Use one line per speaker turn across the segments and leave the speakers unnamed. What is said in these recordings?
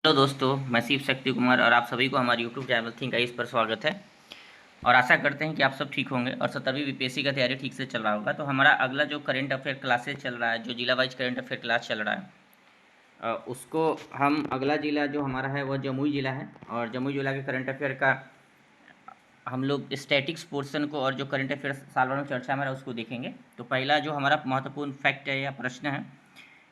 Hello दोस्तों, मैं शिव शक्ति कुमार और आप सभी को हमारे यूट्यूब चैनल थिंक आइस पर स्वागत है। और आशा करते हैं कि आप सब ठीक होंगे और 17वीं बीपीएससी का तैयारी ठीक से चल रहा होगा। तो हमारा अगला जो करंट अफेयर क्लासेस चल रहा है, जो जिला वाइज करंट अफेयर क्लास चल रहा है, उसको हम अगला जिला जो हमारा है वह जमुई जिला है। और जमुई जिला के करंट अफेयर का हम लोग स्टैटिक्स पोर्शन को और जो करंट अफेयर साल भर में चर्चा में रहा उसको देखेंगे। तो पहला जो हमारा महत्वपूर्ण फैक्ट है या प्रश्न है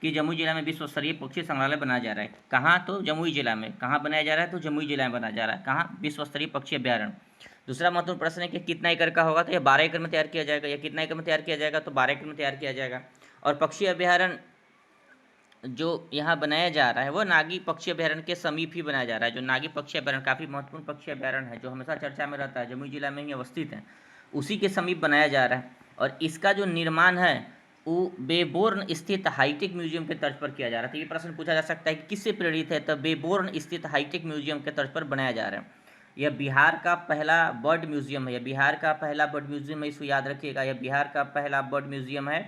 कि जमुई जिला में विश्व स्तरीय पक्षी संग्रहालय बनाया जा रहा है। कहाँ? तो जमुई जिला में। कहाँ बनाया जा रहा है? तो जमुई जिला में बनाया जा रहा है। कहाँ? विश्व स्तरीय पक्षी अभ्यारण्य। दूसरा महत्वपूर्ण प्रश्न है कि कितना एकड़ का होगा? तो यह 12 एकड़ में तैयार किया जाएगा। या कितना एकड़ में तैयार किया जाएगा? तो 12 एकड़ में तैयार किया जाएगा। और पक्षी अभ्यारण्य जो यहाँ बनाया जा रहा है वह नागी पक्षी अभ्यारण्य के समीप ही बनाया जा रहा है। जो नागी पक्षी अभ्यारण्य काफ़ी महत्वपूर्ण पक्षी अभ्यारण्य है, जो हमेशा चर्चा में रहता है, जमुई जिला में ही अवस्थित है, उसी के समीप बनाया जा रहा है। और इसका जो निर्माण है वो बेबोर्न स्थित हाईटेक म्यूजियम के तर्ज पर किया जा रहा है। तो ये प्रश्न पूछा जा सकता है कि किससे प्रेरित है? तो बेबोर्न स्थित हाईटेक म्यूजियम के तर्ज पर बनाया जा रहा है। यह बिहार का पहला बर्ड म्यूजियम है। यह बिहार का पहला बर्ड म्यूजियम है, इसको याद रखिएगा। यह बिहार का पहला बर्ड म्यूजियम है।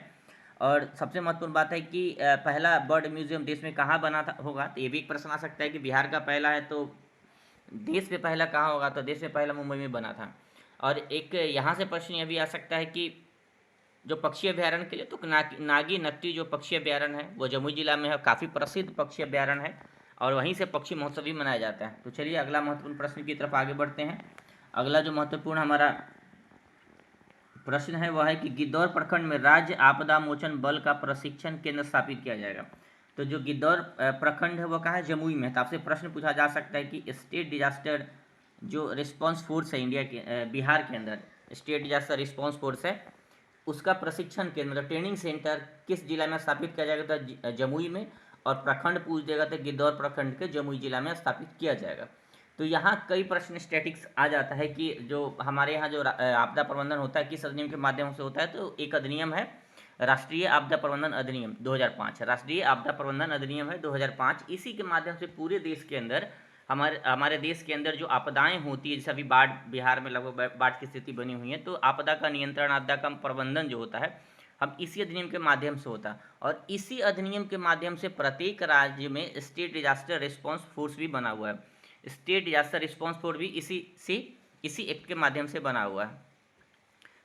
और सबसे महत्वपूर्ण बात है कि पहला बर्ड म्यूजियम देश में कहाँ बना था होगा? तो ये भी एक प्रश्न आ सकता है कि बिहार का पहला है तो देश में पहला कहाँ होगा? तो देश में पहला मुंबई में बना था। और एक यहाँ से प्रश्न यह भी आ सकता है कि जो पक्षी अभ्यारण्य के लिए तो नागी नकटी जो पक्षी अभ्यारण्य है वो जमुई जिला में है, काफ़ी प्रसिद्ध पक्षी अभ्यारण्य है। और वहीं से पक्षी महोत्सव भी मनाया जाता है। तो चलिए अगला महत्वपूर्ण प्रश्न की तरफ आगे बढ़ते हैं। अगला जो महत्वपूर्ण हमारा प्रश्न है वह है कि गिद्धौर प्रखंड में राज्य आपदा मोचन बल का प्रशिक्षण केंद्र स्थापित किया जाएगा। तो जो गिद्धौर प्रखंड है वह कहाँ है? जमुई में। तो आपसे प्रश्न पूछा जा सकता है कि स्टेट डिजास्टर जो रिस्पांस फोर्स है इंडिया के बिहार के अंदर स्टेट डिजास्टर रिस्पांस फोर्स है, उसका प्रशिक्षण केंद्र मतलब ट्रेनिंग सेंटर किस जिला में स्थापित किया जाएगा? तो जमुई में। और प्रखंड पूछ देगा तो गिद्धौर प्रखंड के जमुई जिला में स्थापित किया जाएगा। तो यहाँ कई प्रश्न स्टैटिक्स आ जाता है कि जो हमारे यहाँ जो आपदा प्रबंधन होता है किस अधिनियम के माध्यम से होता है? तो एक अधिनियम है राष्ट्रीय आपदा प्रबंधन अधिनियम 2005। राष्ट्रीय आपदा प्रबंधन अधिनियम है 2005। इसी के माध्यम से पूरे देश के अंदर हमारे हमारे देश के अंदर जो आपदाएं होती है, जैसे अभी बाढ़, बिहार में लगभग बाढ़ की स्थिति बनी हुई है, तो आपदा का नियंत्रण, आपदा का प्रबंधन जो होता है हम इसी अधिनियम के माध्यम से होता है। और इसी अधिनियम के माध्यम से प्रत्येक राज्य में स्टेट डिजास्टर रिस्पांस फोर्स भी बना हुआ है। स्टेट डिजास्टर रिस्पांस फोर्स भी इसी एक्ट के माध्यम से बना हुआ है।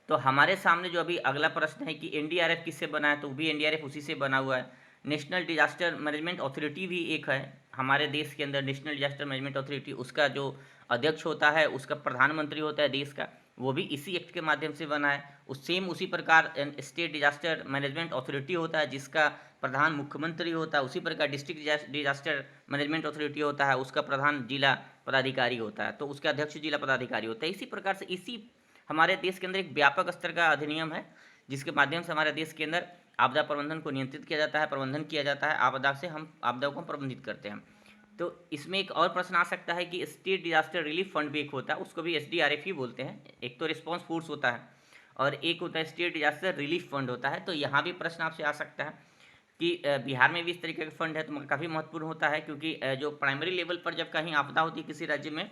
तो हमारे सामने जो अभी अगला प्रश्न है कि एनडीआरएफ किससे बना है? तो भी एनडीआरएफ उसी से बना हुआ है। नेशनल डिजास्टर मैनेजमेंट अथॉरिटी भी एक है हमारे देश के अंदर। नेशनल डिजास्टर मैनेजमेंट अथॉरिटी, उसका जो अध्यक्ष होता है, उसका प्रधानमंत्री होता है देश का, वो भी इसी एक्ट के माध्यम से बना है। उसी प्रकार स्टेट डिजास्टर मैनेजमेंट अथॉरिटी होता है जिसका प्रधान मुख्यमंत्री होता है। उसी प्रकार डिस्ट्रिक्ट डिजास्टर मैनेजमेंट अथॉरिटी होता है, उसका प्रधान जिला पदाधिकारी होता है, तो उसका अध्यक्ष जिला पदाधिकारी होता है। इसी प्रकार से इसी हमारे देश के अंदर एक व्यापक स्तर का अधिनियम है जिसके माध्यम से हमारे देश के अंदर आपदा प्रबंधन को नियंत्रित किया जाता है, प्रबंधन किया जाता है। आपदा से हम आपदा को प्रबंधित करते हैं। तो इसमें एक और प्रश्न आ सकता है कि स्टेट डिजास्टर रिलीफ फंड भी एक होता है, उसको भी एसडीआरएफ ही बोलते हैं। एक तो रिस्पांस फोर्स होता है और एक होता है स्टेट डिजास्टर रिलीफ फंड होता है। तो यहाँ भी प्रश्न आपसे आ सकता है कि बिहार में भी इस तरीके का फंड है, तो काफ़ी महत्वपूर्ण होता है क्योंकि जो प्राइमरी लेवल पर जब कहीं आपदा होती है किसी राज्य में,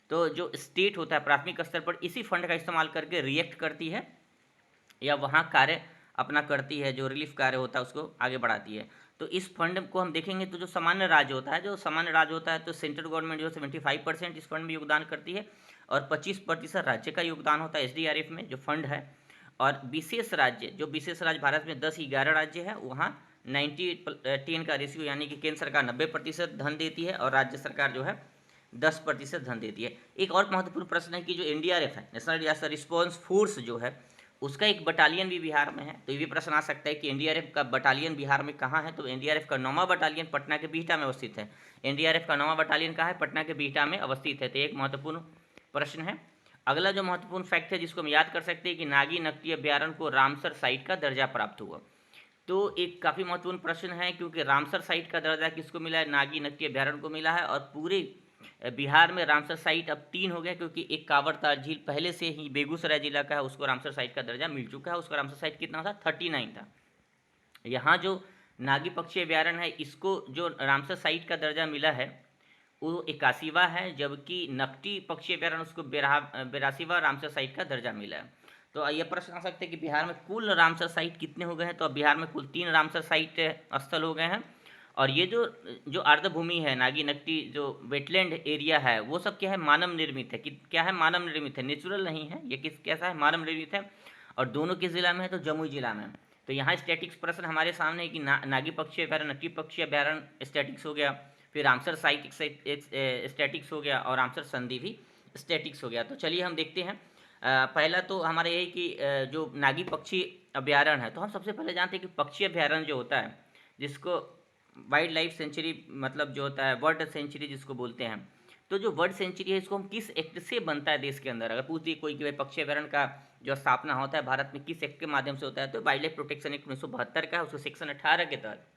तो जो स्टेट होता है प्राथमिक स्तर पर इसी फंड का इस्तेमाल करके रिएक्ट करती है या वहाँ कार्य अपना करती है, जो रिलीफ कार्य होता है उसको आगे बढ़ाती है। तो इस फंड को हम देखेंगे तो जो सामान्य राज्य होता है, तो सेंट्रल गवर्नमेंट जो 75% इस फंड में योगदान करती है और 25% राज्य का योगदान होता है एसडीआरएफ में जो फंड है। और जो विशेष राज्य भारत में 10-11 राज्य है, वहाँ 90-10 का रेशियो, यानी कि केंद्र सरकार 90% धन देती है और राज्य सरकार जो है 10% धन देती है। एक और महत्वपूर्ण प्रश्न है कि जो एनडीआरएफ है, नेशनल डिजास्टर रिस्पांस फोर्स जो है, उसका एक बटालियन भी बिहार में है। तो ये भी प्रश्न आ सकता है कि एनडीआरएफ का बटालियन बिहार में कहाँ है? तो एनडीआरएफ का 9वां बटालियन पटना के बिहटा में अवस्थित है। एनडीआरएफ का 9वां बटालियन कहाँ है? पटना के बिहटा में अवस्थित है। तो एक महत्वपूर्ण प्रश्न है। अगला जो महत्वपूर्ण फैक्ट है जिसको हम याद कर सकते हैं कि नागी नकटी अभ्यारण्य को रामसर साइट का दर्जा प्राप्त हुआ। तो एक काफ़ी महत्वपूर्ण प्रश्न है क्योंकि रामसर साइट का दर्जा किसको मिला है? नागी नकटी अभ्यारण्य को मिला है। और पूरे बिहार में रामसर साइट अब 3 हो गया क्योंकि एक कांवरताल झील पहले से ही बेगूसराय जिला का है, उसको रामसर साइट का दर्जा मिल चुका है। उसका रामसर साइट कितना था? 39 था। यहाँ जो नागी पक्षी अभ्यारण्य है इसको जो रामसर साइट का दर्जा मिला है वो 81वां है, जबकि नकटी पक्षी अभ्यारण्य उसको 82वां रामसर साइट का दर्जा मिला है। तो ये प्रश्न आ सकते हैं कि बिहार में कुल रामसर साइट कितने हो गए हैं? तो अब बिहार में कुल 3 रामसर साइट स्थल हो गए हैं और ये जो जो आर्द्रभूमि है, नागी नकटी जो वेटलैंड एरिया है, वो सब क्या है, मानव निर्मित है। कि क्या है, मानव निर्मित है, नेचुरल नहीं है ये। कैसा है, मानव निर्मित है। और दोनों किस जिला में है, तो जमुई जिला में। तो यहाँ स्टैटिक्स प्रश्न हमारे सामने है कि नागी पक्षी अभ्यारण्य, नकटी पक्षी अभ्यारण्य स्टैटिक्स हो गया, फिर रामसर साइट स्टैटिक्स हो गया, और रामसर संधि भी स्टैटिक्स हो गया। तो चलिए हम देखते हैं। पहला तो हमारा यही कि जो नागी पक्षी अभ्यारण्य है, तो हम सबसे पहले जानते हैं कि पक्षी अभ्यारण्य जो होता है, जिसको वाइल्ड लाइफ सेंचुरी मतलब जो होता है, बर्ड सेंचुरी जिसको बोलते हैं, तो जो बर्ड सेंचुरी है इसको हम किस एक्ट से बनता है देश के अंदर, अगर पूछ दिए कोई कि भाई पक्षी अभ्यारण्य का जो स्थापना होता है भारत में किस एक्ट के माध्यम से होता है, तो वाइल्ड लाइफ प्रोटेक्शन एक्ट 1972 का है, उसको सेक्शन 18 के तहत।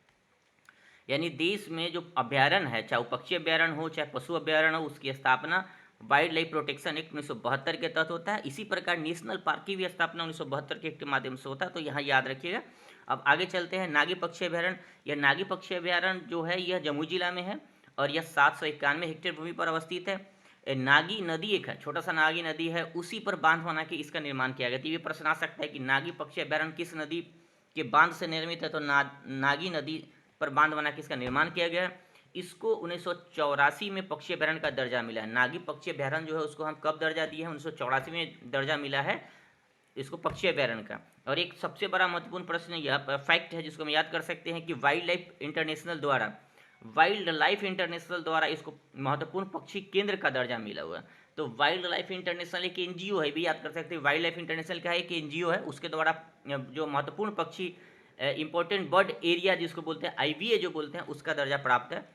यानी देश में जो अभ्यारण्य है, चाहे वो पक्षी अभ्यारण्य हो चाहे पशु अभ्यारण्य हो, उसकी स्थापना वाइल्ड लाइफ प्रोटेक्शन एक्ट 1972 के तहत होता है। इसी प्रकार नेशनल पार्क की भी स्थापना 1972 के एक्ट के माध्यम से होता है, तो यहाँ याद रखिएगा। अब आगे चलते हैं। नागी पक्षी अभ्यारण्य, यह नागी पक्षी अभ्यारण्य जो है यह जमुई जिला में है, और यह 791 हेक्टेयर भूमि पर अवस्थित है। नागी नदी एक है, छोटा सा नागी नदी है, उसी पर बांध बना के इसका निर्माण किया गया। तो ये प्रश्न आ सकता है कि नागी पक्षी अभ्यारण्य किस नदी के बांध से निर्मित है, तो नागी नदी पर बांध बना के इसका निर्माण किया गया है। इसको 1984 में पक्षी अभ्यारण्य का दर्जा मिला है। नागी पक्षी अभ्यारण्य जो है उसको हम कब दर्जा दिए हैं, 1984 में दर्जा मिला है इसको पक्षी अभ्यारण्य का। और एक सबसे बड़ा महत्वपूर्ण प्रश्न यह फैक्ट है जिसको हम याद कर सकते हैं कि वाइल्ड लाइफ इंटरनेशनल द्वारा इसको महत्वपूर्ण पक्षी केंद्र का दर्जा मिला हुआ है। तो वाइल्ड लाइफ इंटरनेशनल एक एनजीओ है, भी याद कर सकते हैं। वाइल्ड लाइफ इंटरनेशनल क्या है, एक एनजीओ है, उसके द्वारा जो महत्वपूर्ण पक्षी इंपॉर्टेंट बर्ड एरिया जिसको बोलते हैं, आईबीए जो बोलते हैं, उसका दर्जा प्राप्त है।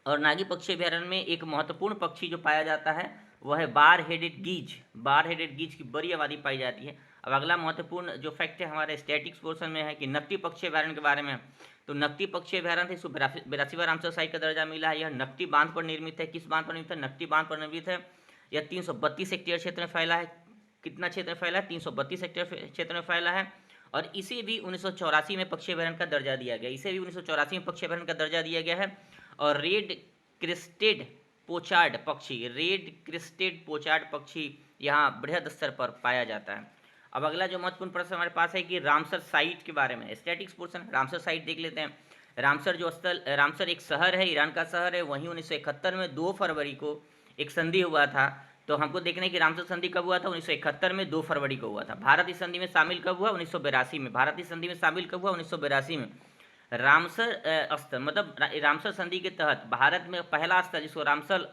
और नागी पक्षी अभ्यारण्य में एक महत्वपूर्ण पक्षी जो पाया जाता है वह है बार हेडेड गीज की बड़ी आबादी पाई जाती है। अब अगला महत्वपूर्ण जो फैक्ट है हमारे स्टैटिक्स पोर्शन में है कि नकटी पक्षी अभ्यारण्य के बारे में। तो नकटी पक्षी अभ्यारण्य इसको 82वां रामसर साइट का दर्जा मिला है। यह नकटी बांध पर निर्मित है। किस बांध पर निर्मित है, नकटी बांध पर निर्मित है। यह 332 हेक्टेयर क्षेत्र में फैला है। कितना क्षेत्र में फैला है, 332 हेक्टेयर क्षेत्र में फैला है। और इसे भी 1984 में पक्षी अभ्यारण्य का दर्जा दिया गया, इसे भी 1984 में पक्षी अभ्यारण्य का दर्जा दिया गया है। और रेड क्रिस्टेड पोचार्ड पक्षी यहाँ बृहद स्तर पर पाया जाता है। अब अगला जो महत्वपूर्ण प्रश्न हमारे पास है कि रामसर साइट के बारे में, स्टैटिक्स पोर्शन। रामसर साइट देख लेते हैं। रामसर एक शहर है, ईरान का शहर है। वहीं 1971 में 2 फरवरी को एक संधि हुआ था। तो हमको देखना है कि रामसर संधि कब हुआ था, 1971 में 2 फरवरी को हुआ था। भारत इस संधि में शामिल कब हुआ, 1982 में। भारत इस संधि में शामिल कब हुआ, 1982 में। रामसर स्थल मतलब रामसर संधि के तहत भारत में पहला स्थल जिसको रामसर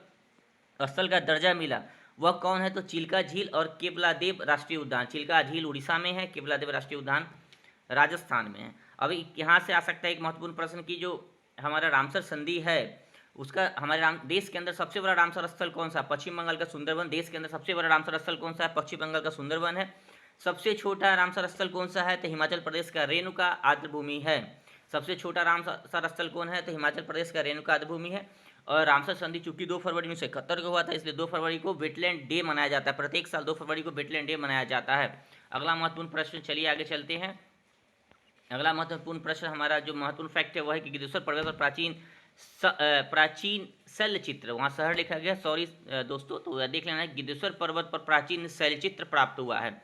स्थल का दर्जा मिला वह कौन है, तो चिल्का झील और केवलादेव राष्ट्रीय उद्यान। चिल्का झील उड़ीसा में है, केवलादेव राष्ट्रीय उद्यान राजस्थान में है। अब यहाँ से आ सकता है एक महत्वपूर्ण प्रश्न की जो हमारा रामसर संधि है उसका हमारे देश के अंदर सबसे बड़ा रामसर स्थल कौन सा है, पश्चिम बंगाल का सुंदरवन। देश के अंदर सबसे बड़ा रामसर स्थल कौन सा है, पश्चिम बंगाल का सुंदरवन है। सबसे छोटा रामसर स्थल कौन सा है, तो हिमाचल प्रदेश का रेणुका आर्द्रभूमि है। सबसे छोटा रामसर स्थल कौन है, तो हिमाचल प्रदेश का रेणुका आर्द्रभूमि है। और रामसर संधि चूंकि 2 फरवरी 1971 को हुआ था, इसलिए 2 फरवरी को वेटलैंड डे मनाया जाता है। प्रत्येक साल 2 फरवरी को वेटलैंड डे मनाया जाता है। अगला महत्वपूर्ण प्रश्न, चलिए आगे चलते हैं। अगला महत्वपूर्ण प्रश्न हमारा जो महत्वपूर्ण फैक्ट है वह है कि गिद्धेश्वर पर्वत पर प्राचीन शैलचित्र, वहाँ शहर लिखा गया, सॉरी दोस्तों, तो देख लेना है। गिद्धेश्वर पर्वत पर प्राचीन शैलचित्र प्राप्त हुआ है।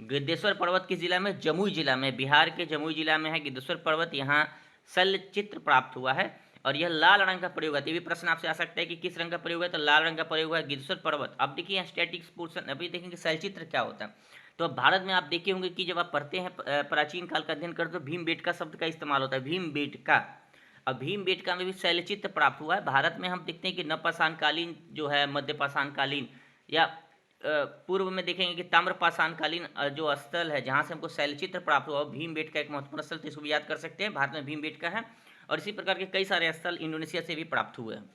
गिद्धेश्वर पर्वत किस जिला में, जमुई जिला में, बिहार के जमुई जिला में है गिद्धेश्वर पर्वत। यहाँ शैलचित्र प्राप्त हुआ है और यह लाल रंग का प्रयोग है। ये भी प्रश्न आपसे आ सकता है कि किस रंग का प्रयोग है, तो लाल रंग का प्रयोग है गिद्धेश्वर पर्वत। अब देखिए यहाँ स्टैटिक्स पोर्शन, अभी देखेंगे शैलचित्र क्या होता है। तो भारत में आप देखे होंगे कि जब आप पढ़ते हैं प्राचीन काल का अध्ययन करते तो भीमबेटका शब्द का इस्तेमाल होता है, भीमबेटका। अब भीमबेटका में भी शैलचित्र प्राप्त हुआ है। भारत में हम देखते हैं कि नवपाषाणकालीन जो है, मध्यपाषाणकालीन या पूर्व में देखेंगे कि ताम्रपाषाणकालीन जो स्थल है जहाँ से हमको शैलचित्र प्राप्त हुआ, भीमबेटका एक महत्वपूर्ण स्थल, तो इसको भी याद कर सकते हैं। भारत में भीमबेटका है और इसी प्रकार के कई सारे स्थल इंडोनेशिया से भी प्राप्त हुए हैं।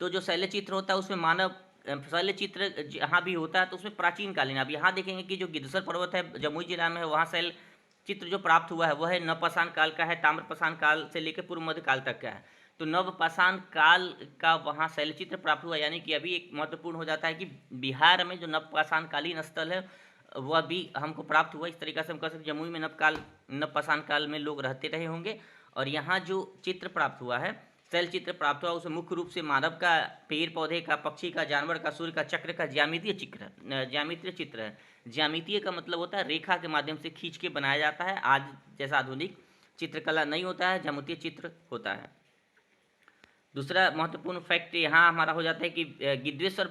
तो जो शैलचित्र होता है उसमें मानव शैलचित्र जहाँ भी होता है तो उसमें प्राचीन कालीन। अब यहाँ देखेंगे कि जो गिद्धेश्वर पर्वत है जमुई जिला में है, वहाँ शैलचित्र जो प्राप्त हुआ है वह है नवपाषाण काल का है, ताम्रपाषाण काल से लेकर पूर्व मध्य काल तक का है। तो नवपाषाण काल का वहाँ शैलचित्र प्राप्त हुआ, यानी कि अभी एक महत्वपूर्ण हो जाता है कि बिहार में जो नवपाषाण कालीन स्थल है वह भी हमको प्राप्त हुआ। इस तरीक़े से हम कह सकते जमुई में नवपाषाण काल में लोग रहते रहे होंगे। और यहाँ जो चित्र प्राप्त हुआ है, शैलचित्र प्राप्त हुआ, उसमें मुख्य रूप से मानव का, पेड़ पौधे का, पक्षी का, जानवर का, सूर्य का, चक्र का ज्यामितीय चित्र है। ज्यामितीय का मतलब होता है रेखा के माध्यम से खींच के बनाया जाता है, आज जैसा आधुनिक चित्रकला नहीं होता है, ज्यामितीय चित्र होता है। दूसरा महत्वपूर्ण फैक्ट यहाँ हमारा हो जाता है कि गिद्धेश्वर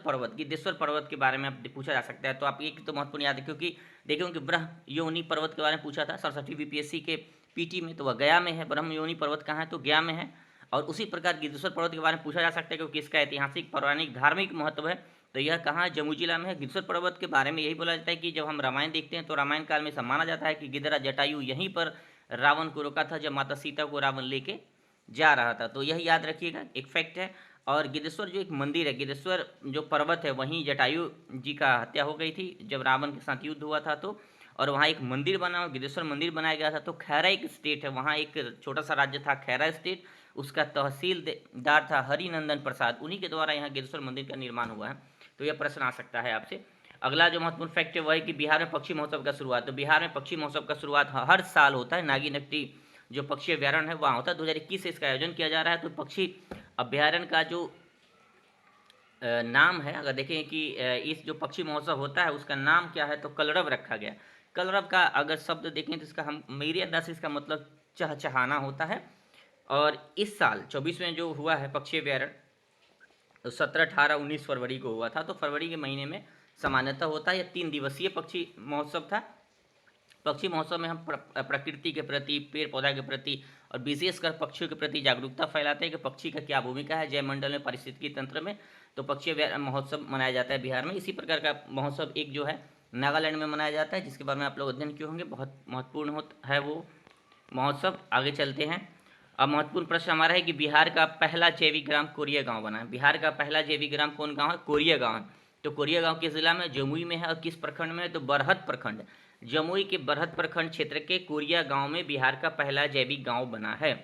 पर्वत के बारे में आप पूछा जा सकता है। तो आप एक तो महत्वपूर्ण याद है, क्योंकि देखें कि ब्रह्म योनि पर्वत के बारे में पूछा था 67वीं बीपीएससी के पीटी में, तो वह गया में है। ब्रह्म योनि पर्वत कहाँ है, तो गया में है। और उसी प्रकार गिद्धेश्वर पर्वत के बारे में पूछा जा सकता है, क्योंकि इसका ऐतिहासिक, पौराणिक, धार्मिक महत्व है। तो यह कहाँ है, जम्मू जिला में है। गिद्धेश्वर पर्वत के बारे में यही बोला जाता है कि जब हम रामायण देखते हैं तो रामायण काल में ऐसा माना जाता है कि गिद्धराज जटायु यहीं पर रावण को रोका था जब माता सीता को रावण लेके जा रहा था। तो यही याद रखिएगा, एक फैक्ट है। और गिद्धेश्वर जो एक मंदिर है, गिद्धेश्वर जो पर्वत है, वहीं जटायु जी का हत्या हो गई थी जब रावण के साथ युद्ध हुआ था। तो और वहाँ एक मंदिर बना, गिद्धेश्वर मंदिर बनाया गया था। तो खैरा एक स्टेट है, वहाँ एक छोटा सा राज्य था खैरा स्टेट, उसका तहसीलदार था हरिनंदन प्रसाद, उन्हीं के द्वारा यहाँ गिद्धेश्वर मंदिर का निर्माण हुआ है। तो यह प्रश्न आ सकता है आपसे। अगला जो महत्वपूर्ण फैक्ट है वह है कि बिहार में पक्षी महोत्सव का शुरुआत। तो बिहार में पक्षी महोत्सव का शुरुआत हर साल होता है। नागी जो पक्षी अभ्यारण्य है वहाँ होता है। 2021 से इसका आयोजन किया जा रहा है। तो पक्षी अभ्यारण्य का जो नाम है, अगर देखें कि इस जो पक्षी महोत्सव होता है उसका नाम क्या है, तो कलरव रखा गया। कलरव का अगर शब्द देखें तो इसका हम मेरे अंदाज से इसका मतलब चहचहाना होता है। और इस साल 24 में जो हुआ है पक्षी अभ्यारण्य, तो 17, 18, 19 फरवरी को हुआ था। तो फरवरी के महीने में सामान्यतः होता है। यह 3 दिवसीय पक्षी महोत्सव था। पक्षी महोत्सव में हम प्रकृति के प्रति, पेड़ पौधा के प्रति और विशेषकर पक्षियों के प्रति जागरूकता फैलाते हैं कि पक्षी का क्या भूमिका है जैवमंडल में, पारिस्थितिकी तंत्र में। तो पक्षी महोत्सव मनाया जाता है बिहार में। इसी प्रकार का महोत्सव एक जो है नागालैंड में मनाया जाता है, जिसके बारे में आप लोग अध्ययन किए होंगे। बहुत महत्वपूर्ण है वो महोत्सव। आगे चलते हैं। अब महत्वपूर्ण प्रश्न हमारा है कि बिहार का पहला जैविक ग्राम कोरिया गाँव बना है। बिहार का पहला जैविक ग्राम कौन गाँव है, कोरिया गाँव है। तो कोरिया गाँव किस जिला में, जमुई में है। और किस प्रखंड में है, तो बरहत प्रखंड। जमुई के बरहत प्रखंड क्षेत्र के कोरिया गांव में बिहार का पहला जैविक गांव बना है।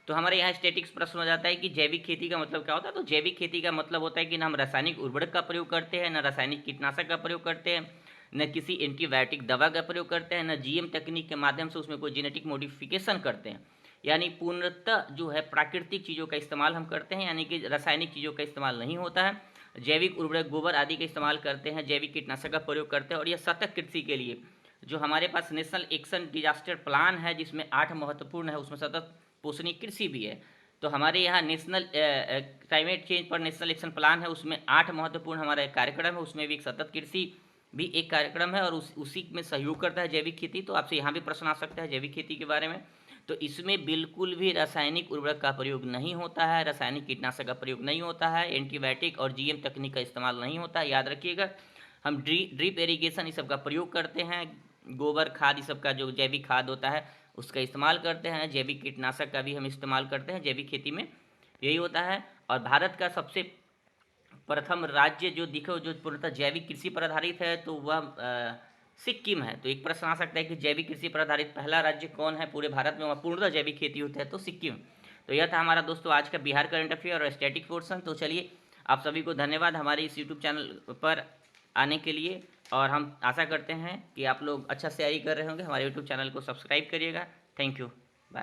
तो हमारे यहाँ स्टैटिक्स प्रश्न हो जाता है कि जैविक खेती का मतलब क्या होता है। तो जैविक खेती का मतलब होता है कि न हम रासायनिक उर्वरक का प्रयोग करते हैं, न रासायनिक कीटनाशक का प्रयोग करते हैं, न किसी एंटीबायोटिक दवा का प्रयोग करते हैं, न जीएम तकनीक के माध्यम से उसमें कोई जेनेटिक मॉडिफिकेशन करते हैं। यानी पूर्णतः जो है प्राकृतिक चीज़ों का इस्तेमाल हम करते हैं, यानी कि रासायनिक चीज़ों का इस्तेमाल नहीं होता है। जैविक उर्वरक, गोबर आदि का इस्तेमाल करते हैं, जैविक कीटनाशक का प्रयोग करते हैं। और यह सतत कृषि के लिए जो हमारे पास नेशनल एक्शन डिजास्टर प्लान है, जिसमें 8 महत्वपूर्ण है, उसमें सतत पोषणीय कृषि भी है। तो हमारे यहाँ नेशनल क्लाइमेट चेंज पर नेशनल एक्शन प्लान है, उसमें 8 महत्वपूर्ण हमारा कार्यक्रम है, उसमें भी एक सतत कृषि भी एक कार्यक्रम है। और उसी में सहयोग करता है जैविक खेती। तो आपसे यहाँ भी प्रश्न आ सकता है जैविक खेती के बारे में। तो इसमें बिल्कुल भी रासायनिक उर्वरक का प्रयोग नहीं होता है, रासायनिक कीटनाशक का प्रयोग नहीं होता है, एंटीबायोटिक और जीएम तकनीक का इस्तेमाल नहीं होता है। याद रखिएगा, हम ड्रिप इरीगेशन इस सब का प्रयोग करते हैं। गोबर खाद इस सब का जो जैविक खाद होता है उसका इस्तेमाल करते हैं। जैविक कीटनाशक का भी हम इस्तेमाल करते हैं जैविक खेती में, यही होता है। और भारत का सबसे प्रथम राज्य जो दिखो जो पूर्णतः जैविक कृषि पर आधारित है, तो वह सिक्किम है। तो एक प्रश्न आ सकता है कि जैविक कृषि पर आधारित पहला राज्य कौन है पूरे भारत में, वह पूर्णतः जैविक खेती होता है, तो सिक्किम। तो यह था हमारा दोस्तों आज का बिहार करंट अफेयर और स्टैटिक पोर्शन। तो चलिए, आप सभी को धन्यवाद हमारे इस यूट्यूब चैनल पर आने के लिए। और हम आशा करते हैं कि आप लोग अच्छा से तैयारी कर रहे होंगे। हमारे यूट्यूब चैनल को सब्सक्राइब करिएगा। Thank you.